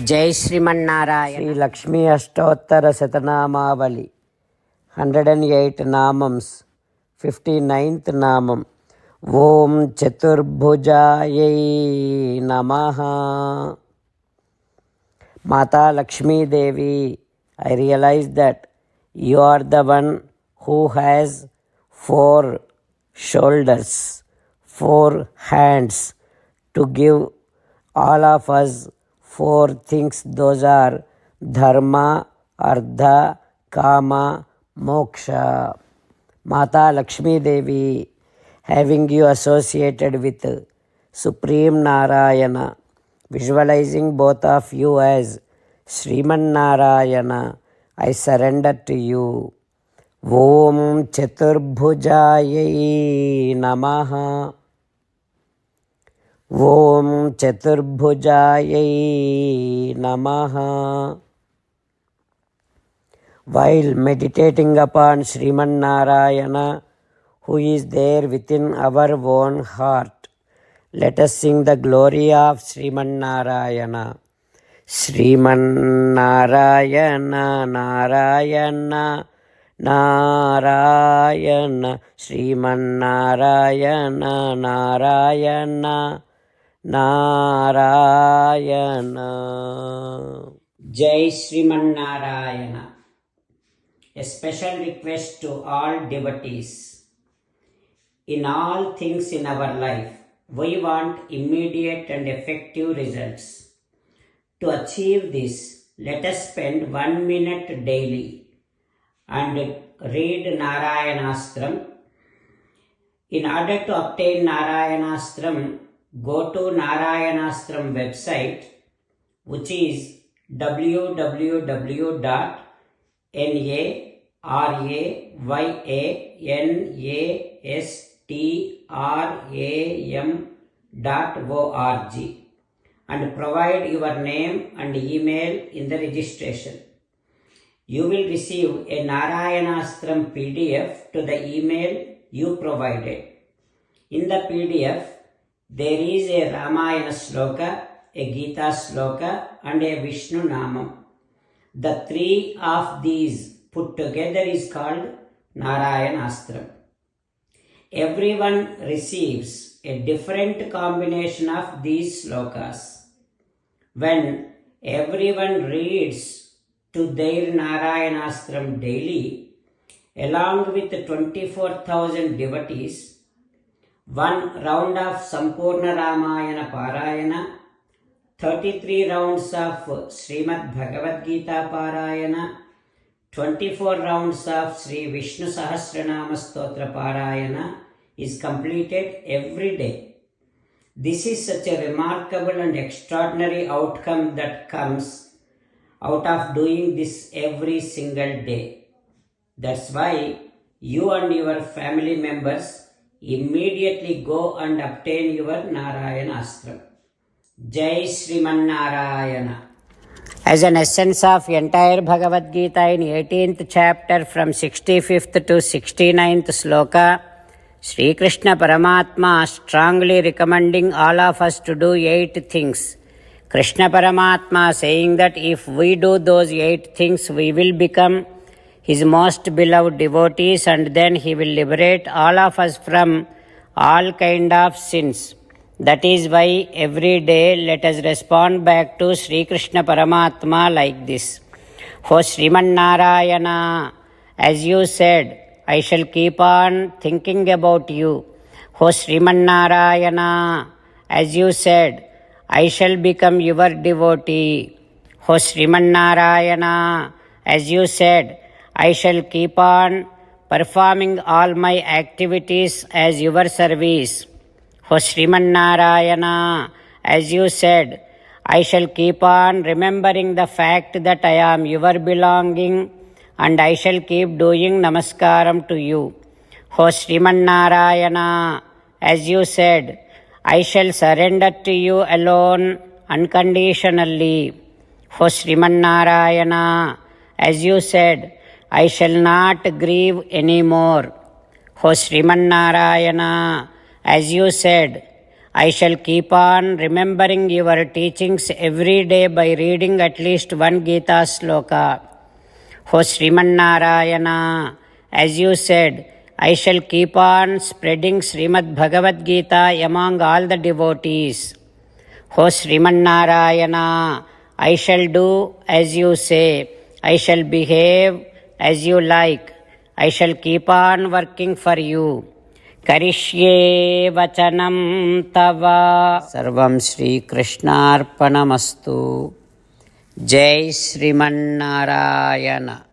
జై శ్రీమన్నారాయణ. శ్రీ లక్ష్మీ అష్టోత్తర శతనామావళి 108 నామమ్స్ 59th నామం. ఓం చతుర్భుజాయై నమః. మాతా Lakshmidevi, I realize that you are the one who has 4 shoulders, 4 hands to give all of us 4 things. Those are dharma, artha, kama, moksha. Mata Lakshmi Devi, having you associated with Supreme Narayana, visualizing both of you as Sriman Narayana, I surrender to you. Om Chaturbhujayai Namaha. Om Chaturbhujayai Namaha. While meditating upon Sriman Narayana, who is there within our own heart, let us sing the glory of Sriman Narayana. Sriman Narayana, Narayana, Narayana, Sriman Narayana, Narayana, Narayana. జై Srimannarayana. A special request to all devotees. In all things in our life, we want immediate and effective results. To achieve this, let us spend 1 minute daily and read Narayanastram. In order to obtain Narayanastram, go to Narayanastram website, which is www.narayanastram.org, and provide your name and email in the registration. You will receive a Narayanastram PDF to the email you provided. In the PDF, there is a Ramayana Sloka, a Gita Sloka, and a Vishnu Namam. The 3 of these put together is called Narayanastram. Everyone receives a different combination of these slokas. When everyone reads to their Narayanastram daily, along with 24,000 devotees, 1 round of Sampurna Ramayana Parayana, 33 rounds of Srimad Bhagavad Gita Parayana, 24 rounds of Sri Vishnu Sahasranama Stotra Parayana is completed every day. This is such a remarkable and extraordinary outcome that comes out of doing this every single day. That's why you and your family members immediately go and obtain your Narayanastram. Jai Srimannarayana. As an essence of entire Bhagavad Gita in 18th chapter from 65th to 69th sloka, Sri Krishna Paramatma strongly recommending all of us to do 8 things. Krishna Paramatma saying that if we do those 8 things, we will become his most beloved devotees, and then he will liberate all of us from all kind of sins. That is why every day let us respond back to Sri Krishna Paramatma like this. O Sriman Narayana, as you said, I shall keep on thinking about you. O Sriman Narayana, as you said, I shall become your devotee. O Sriman Narayana, as you said, I shall keep on performing all my activities as your service. O Sriman Narayana, as you said, I shall keep on remembering the fact that I am your belonging, and I shall keep doing namaskaram to you. O Sriman Narayana, as you said, I shall surrender to you alone unconditionally. O Sriman Narayana, as you said, I shall not grieve anymore. O Sriman Narayana, as you said, I shall keep on remembering your teachings every day by reading at least one Gita sloka. O Srimannarayana, as you said, I shall keep on spreading Srimad Bhagavad Gita among all the devotees. O Srimannarayana, I shall do as you say. I shall behave as you like. I shall keep on working for you. Karishye vachanam tava. Sarvam Shri Krishnarpanamastu. Jai Srimannarayana.